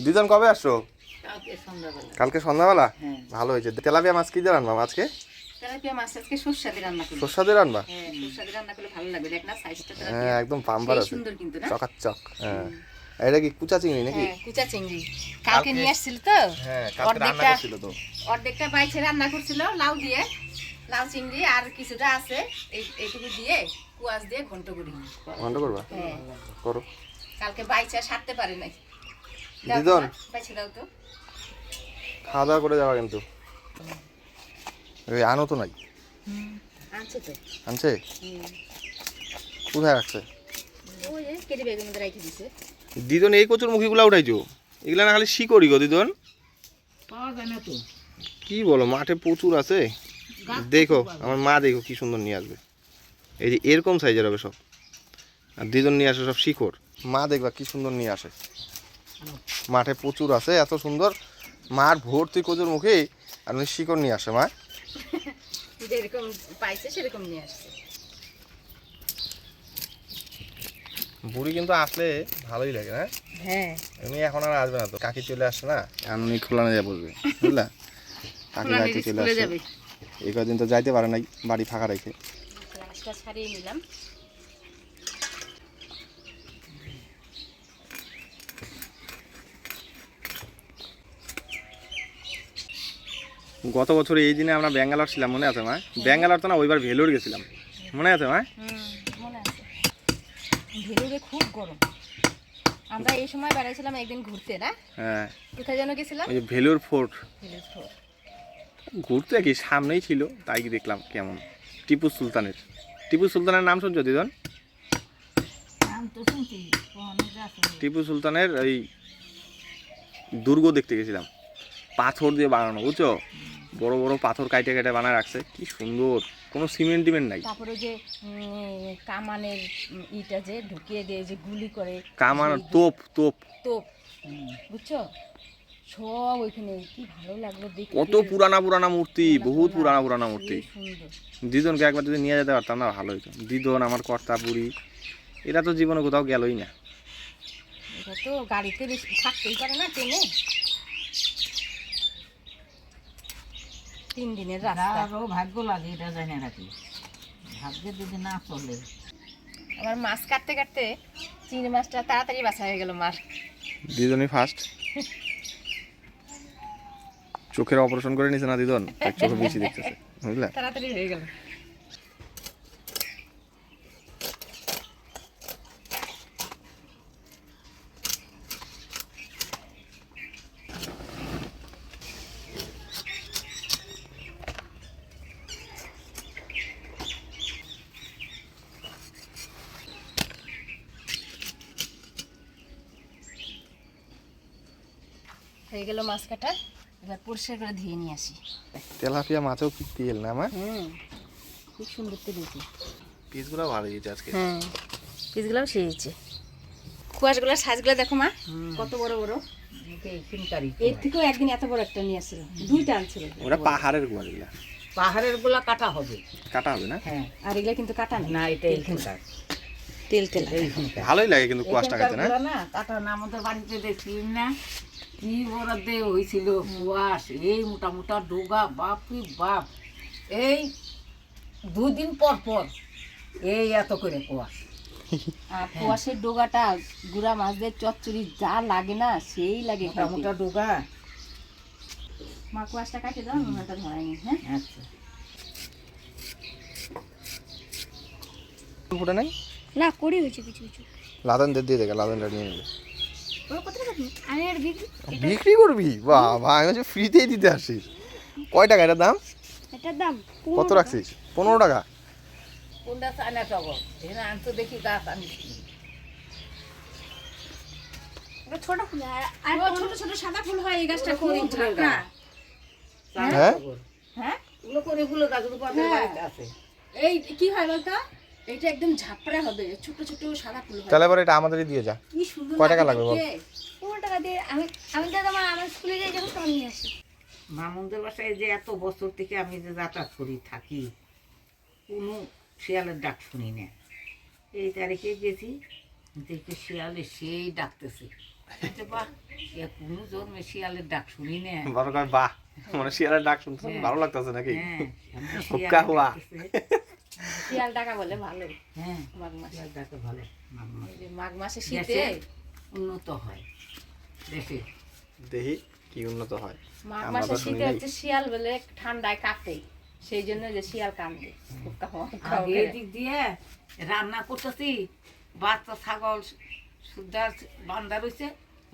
দিদন কবে আসছো? কালকে সন্ধ্যাবেলা। হ্যাঁ। ভালো হয়েছে। তেলাপিয়া মাছ কি দিয়ে রান্না আজকে? তেলাপিয়া মাছ আজকে সরষা দিয়ে রান্না করব। সরষা দিয়ে রান্না? হ্যাঁ, সরষা দিয়ে রান্না করলে ভালো লাগবে। দেখ না সাইজটা হ্যাঁ, তেলাপিয়া। একদম পাম্বার আছে। সুন্দর কিন্তু না? চকাচক। হ্যাঁ। এটা কি কুচা চিংড়ি নাকি? হ্যাঁ, কুচা চিংড়ি। কালকে নিয়ে আসছিল তো? হ্যাঁ, কালকে রান্না করছিল তো। অর্ধেকটা বাইছে রান্না করছিল লাউ দিয়ে। লাউ চিংড়ি আর কিছুটা আছে এইটুকু দিয়ে কুয়াশ দিয়ে ঘন্ট করি। ঘন্ট করবা? হ্যাঁ। করো। কালকে বাইচা সারতে পারে নাই। দিদন বাইছে দাও তো। খাওয়া দাওয়া করে যাওয়া কিন্তু। আনো তো নাই? আনছে তো। আনছে? কোথায় রাখছে? ওই যে কেটে বেগুন মধ্যে রেখে দিছে। দিদন এই কচুর মুখিগুলা উঠাইছো? এগুলা না খালি শিকড়ি গো দিদন? পাওয়া যায় না তো। কি বলো, মাঠে প্রচুর আছে। দেখো আমার মা, দেখো কি সুন্দর নিয়ে আসবে। এই যে এরকম সাইজের হবে সব। আর দিদন নিয়ে আসে সব শিকড়। মা দেখবা কি সুন্দর নিয়ে আসে। মাঠে প্রচুর আছে, এত সুন্দর। মার ভর্তি কচুর মুখে আর উনি শিকড় নিয়ে আসে। মা যেরকম পাইছে সেরকম নিয়ে আসছে। বুড়ি কিন্তু আসলে ভালোই লাগে না? হ্যাঁ। উনি এখন আর আসবে না তো, কাকি চলে আসছে না, এখন উনি খোলা না যায় বলবে, বুঝলা? কাকি বাড়িতে চলে আসছে। এই কদিন তো যাইতে পারে নাই, বাড়ি ফাঁকা রেখে। গ্লাসটা ছাড়িয়ে নিলাম। গত বছর এই দিনে আমরা ব্যাঙ্গালোর ছিলাম, মনে আছে মা? ব্যাঙ্গালোর তো না, ওইবার ভেলোর গেছিলাম, মনে আছে মা? মনে আছে। ভেলোরে খুব গরম। আমরা এই সময় বেড়াইছিলাম একদিন ঘুরতে, না? হ্যাঁ। কোথায় যেন গেছিলাম? ওই যে ভেলোর ফোর্ট। ভেলোর ফোর্ট। ঘুরতে কি সামনেই ছিল, তাই দেখলাম কেমন। টিপু সুলতানের। টিপু সুলতানের নাম শুনছো দিদন? নাম তো শুনছি। টিপু সুলতানের ওই দুর্গ দেখতে গেছিলাম। পাথর দিয়ে বানানো, বুঝছো? বড় বড় পাথর কাইটে কাইটে বানায় রাখছে, কি সুন্দর। কোনো সিমেন্ট টিমেন্ট নাই। তারপরে যে কামানের ইটা যে ঢুকিয়ে দিয়ে যে গুলি করে, কামান, তোপ তোপ তোপ, বুঝছো? সব ওইখানে, কি ভালো লাগলো দেখতে। কত পুরানা পুরানা মূর্তি, বহুত পুরানা পুরানা মূর্তি। সুন্দর। দিদনকে একবার যদি নিয়ে যেতে পারতাম না, ভালো হইতো। দিদন, আমার কর্তা বুড়ি, এরা তো জীবনে কোথাও গেলই না। এটা তো গাড়িতে বেশি থাকতেই পারে না, ট্রেনে। 3 দিনের রাস্তা। ভাগ্য লাগে, এটা জানি নাকি ভাগ্যে যদি না চলে। আমার মাছ কাটতে কাটতে চিংড়ি মাছটা তাড়াতাড়ি বাছা হয়ে গেল মার। দিদনই ফার্স্ট। চোখের অপারেশন করে নিছে না দিদন, তাই চোখে বেশি দেখতেছে, বুঝলা? তাড়াতাড়ি হয়ে গেল। হয়ে গেল মাছ কাটা। এবার পরিষ্কার করে ধুয়ে নিয়ে আসি। তেলাপিয়া মাছেও কি তেল না মা? খুব সুন্দর তেল হয়েছে। পিসগুলো ভালো হয়েছে আজকে। হ্যাঁ, পিসগুলোও সেরেছে। কুয়াশগুলোর সাইজগুলো দেখো মা, কত বড় বড়। এর থেকেও একদিন এত বড় একটা নিয়ে আসছিল, 2টা আনছিল। ওটা পাহাড়ের কুয়াশগুলা। পাহাড়ের গুলা কাটা হবে। কাটা হবে না? হ্যাঁ, আর এগুলা কিন্তু কাটা না, এটা এইখানকার তেল তেল। এইখানকার ভালোই লাগে কিন্তু কুয়াশটা খেতে, না? না কাটা না। আমাদের বাড়িতে দেখছিলাম না, কি বরাদ্দে হয়েছিল কুয়াশ, এই মোটা মোটা ডোগা, বাপরে বাপ। এই 2 দিন পর পর এই এত করে কুয়াশ। আর কুয়াশের ডোগাটা গুড়া মাছদের চচ্চড়ি যা লাগে না, সেই লাগে। মোটা মোটা ডোগা। মা কুয়াশটা কাটে দাও, নোনাটা ধরায়নি। হ্যাঁ, আচ্ছা, ফুটে নাই? না করি হয়েছে কিছু কিছু। লাদানদের দিয়ে দেখে, লাদানটা নিয়ে নেবে। আমি আর বিক্রি করবি? বাহ ভাই, আমি হচ্ছে ফ্রিতেই দিতে আসিস। কয় টাকা এটার দাম? এটার দাম কত রাখছিস? 15 টাকা। কোনটা চায়না টগর এখানে আনতো দেখি গাছ আমি ছোট ফুল। আর ছোট ছোট সাদা ফুল হয় এই গাছটা খুব ঝাঁকা। হ্যাঁ হ্যাঁ, ওগুলো করে গুলো গাছ আমাদের বাড়িতে আছে। এই কি হয় বলতো, এটা একদম ঝাপড়া হবে, ছোট ছোট সাদা ফুল হয়। তাহলে এবার এটা আমাদেরই দিয়ে যা। কি সুন্দর। কয় টাকা লাগবে বল? 15 টাকা দিয়ে আমি তো আমার স্কুলে যাই যখন তখন নিয়ে আসি। মামুনদের বাসায় যে এত বছর থেকে আমি যে যাতায়াত করি থাকি, কোনো শিয়ালের ডাক শুনি না। এই তারিখে গেছি, দেখি শিয়ালে সেই ডাকতেছে। বলছে, বাহ এ কোনো জন্মে শিয়ালের ডাক শুনি না। বড় কয় বাহ, মানে শিয়ালের ডাক শুনতে ভালো লাগতেছে নাকি? হ্যাঁ, আমরা হুক্কা শিয়াল হুয়া। ডাকতেছে। শিয়াল ডাকা বলে ভালো হ্যাঁ, মাঘ মাসে। শিয়াল ডাকে ভালো। মাঘ মাসে। এই যে মাঘ মাসে শীতে দেশে উন্নত হয় দেশে। দেখি কি উন্নত হয়। মাঘ আমরা মাসে তো শুনি শীতে নাই। হচ্ছে শিয়াল বলে ঠান্ডায় কাঁপে, সেই জন্য যে শিয়াল কান্দে। হুক্কা হুয়া, হুক্কা আগে হুয়া। এদিক দিয়ে রান্না করতেছি, বাচ্চা ছাগল সুদ্ধার বান্ধা রয়েছে,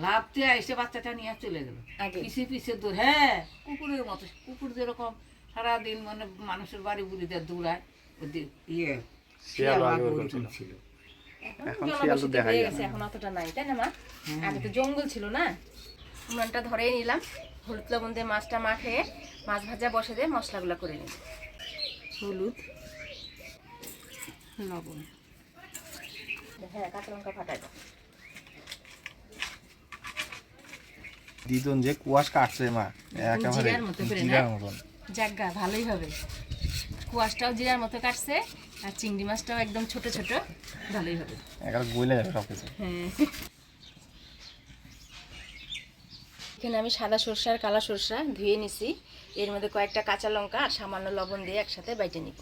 লাভ দিয়ে এসে বাচ্চাটা নিয়ে চলে গেল আগে পিছে পিছে দৌড়। হ্যাঁ, কুকুরের মতো, কুকুর যেরকম সারাদিন মানে মানুষের বাড়ি বুড়িতে দৌড়ায়, ইয়ে শিয়াল আগে আগে ওরকম ওরকম ছিল। ছিল। এখন শিয়াল তো জনবসতি দেখাই হয়ে যায় গেছে, না। এখন অতটা নাই, তাই না মা? হ্যাঁ। আগে তো জঙ্গল ছিল না। উনানটা ধরেই নিলাম, হলুদ লবণ দিয়ে মাছটা মাখিয়ে মাছ ভাজা বসে দিয়ে মশলাগুলো করে নিই। হলুদ, লবণ, হ্যাঁ কাঁচা লঙ্কা ফাটাই দাও। দিদুন যে কুয়াশ কাটছে মা, একেবারে জিরার মতো করে না? জিরার মতন। যাগ্গা ভালোই হবে। কুয়াশটাও জিরার মতো কাটছে, আর চিংড়ি মাছটাও একদম ছোট ছোট, ভালোই হবে। একেবারে গইলে যাবে সবকিছু। হ্যাঁ, এখানে আমি সাদা সরষা আর কালো সরষা ধুয়ে নিছি, এর মধ্যে কয়েকটা কাঁচা লঙ্কা আর সামান্য লবণ দিয়ে একসাথে বাইটে নিব।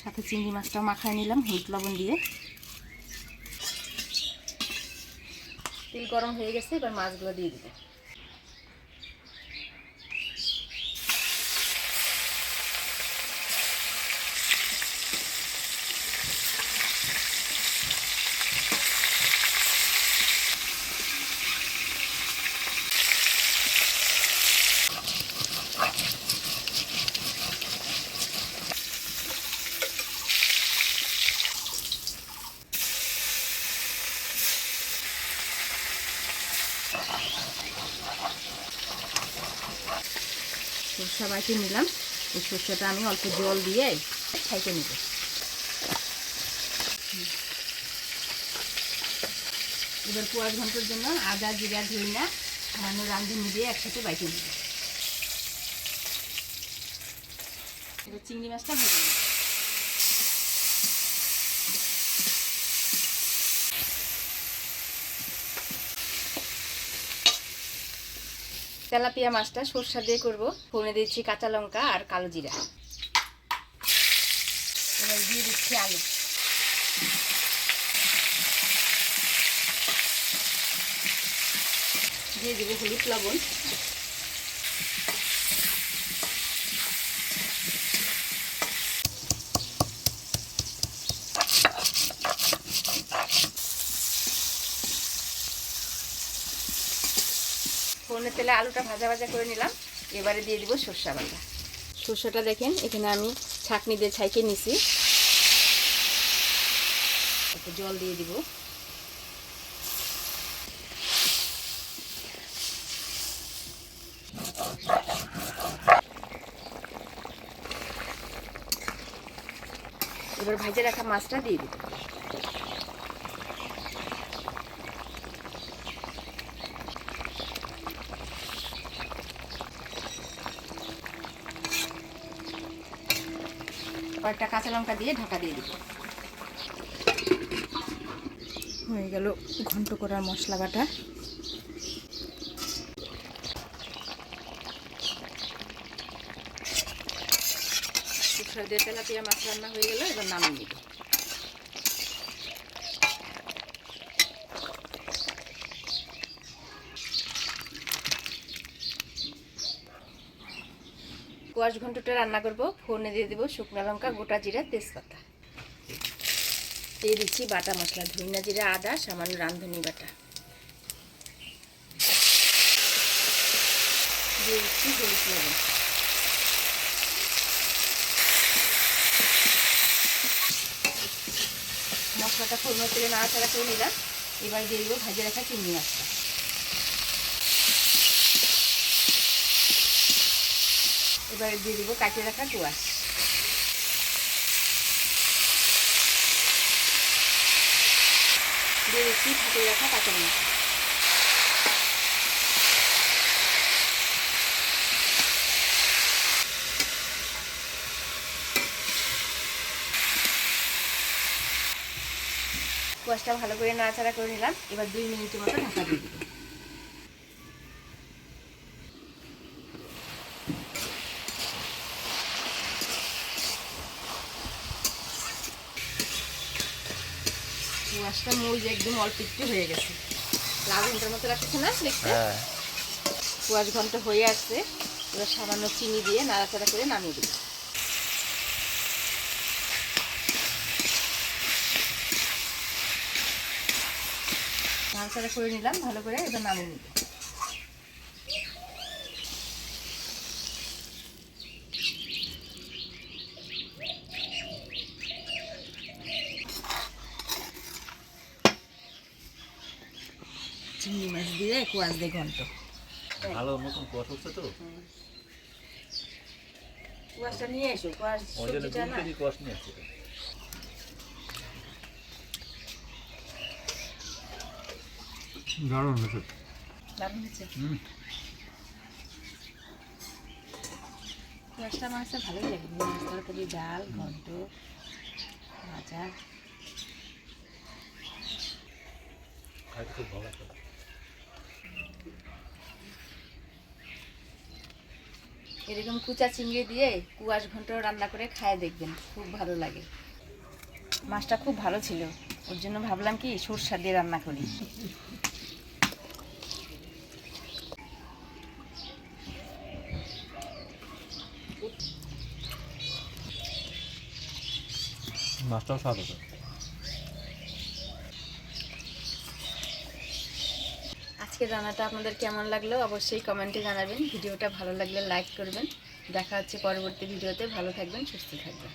সাথে চিংড়ি মাছটাও মাখায় নিলাম হলুদ লবণ দিয়ে। তেল গরম হয়ে গেছে, এবার মাছগুলো দিয়ে দিব। সরষা বাইটে নিলাম, এই সরষাটা আমি অল্প জল দিয়ে ছাইতে নিব। এবার কুয়াশ ঘন্টার জন্য আদা জিরা ধইনা সামান্য রাঁধুনি দিয়ে একসাথে বাইটে নিব। এবার চিংড়ি মাছটা ভেজে নিব। তেলাপিয়া মাছটা সরষা দিয়ে করব, ফোড়নে দিচ্ছি কাঁচা লঙ্কা আর কালো জিরা। এবার দিয়ে দিচ্ছি আলু, দিয়ে দেবো হলুদ লবণ, ফোড়নের তেলে আলুটা ভাজা ভাজা করে নিলাম। এবারে দিয়ে দিব সরষা বাটা। সরষাটা দেখেন এখানে আমি ছাঁকনি দিয়ে ছাইকে নিছি, একটু জল দিয়ে দিব। এবার ভেজে রাখা মাছটা দিয়ে দিব। কয়েকটা কাঁচা লঙ্কা দিয়ে ঢাকা দিয়ে দিব। হয়ে গেল ঘন্ট করার মশলা বাটা। সরষে দিয়ে তেলাপিয়া মাছ রান্না হয়ে গেল, এবার নামিয়ে নিব। কুয়াশ ঘন্টটা রান্না করব, ফোড়নে দিয়ে দেবো শুকনো লঙ্কা, গোটা জিরা, তেজপাতা। দিয়ে দিচ্ছি বাটা মশলা, ধনিয়া জিরা, আদা, সামান্য রাঁধুনি বাটা। দিয়ে দিচ্ছি হলুদ লবণ। মশলাটা ফোড়ন তেলে নাড়াচাড়া করে নিলাম। এবার দিয়ে দেবো ভেজে রাখা চিংড়ি মাছটা। এবার দিয়ে দিব কাটিয়ে রাখা কুয়াশ। দিয়ে দিচ্ছি ফাটিয়ে রাখা কাঁচা মরিচ। কুয়াশটা ভালো করে নাড়াচাড়া করে নিলাম। এবার 2 মিনিটের মতো ঢাকা দিয়ে দিব। কুয়াশটা মরিচ একদম অল্প একটু হয়ে গেছে, লাল ঘন্টার মতো রাখতেছে না দেখতে। হ্যাঁ, কুয়াশ ঘন্টা হয়ে আসছে। এবার সামান্য চিনি দিয়ে নাড়াচাড়া করে নামিয়ে দিই। নাড়াচাড়া করে নিলাম ভালো করে, এবার নামিয়ে নিব। চিংড়ি মাছ দিয়ে কুয়াশ দিয়ে ঘন্ট। ভালো মতন কুয়াশ হচ্ছে তো, কুয়াশটা নিয়ে এসো, কুয়াশ ওই জন্য সবজিটা না দুটো কুয়াশ নিয়ে আসছে। দারুণ হয়েছে। কুয়াশটা আমার কাছে ভালোই লাগে, মাছ তরকারি, ডাল, ঘন্ট, ভাজা। খাইতে খুব ভালো লাগে। এরকম কুচা চিংড়ি দিয়ে কুয়াশ ঘন্ট রান্না করে খায় দেখবেন, খুব ভালো লাগে। মাছটা খুব ভালো ছিল, ওর জন্য ভাবলাম কি সরষা দিয়ে রান্না করি। মাছটাও স্বাদ আছে। আজকের রান্নাটা আপনাদের কেমন লাগলো অবশ্যই কমেন্টে জানাবেন। ভিডিওটা ভালো লাগলে লাইক করবেন। দেখা হচ্ছে পরবর্তী ভিডিওতে। ভালো থাকবেন, সুস্থ থাকবেন।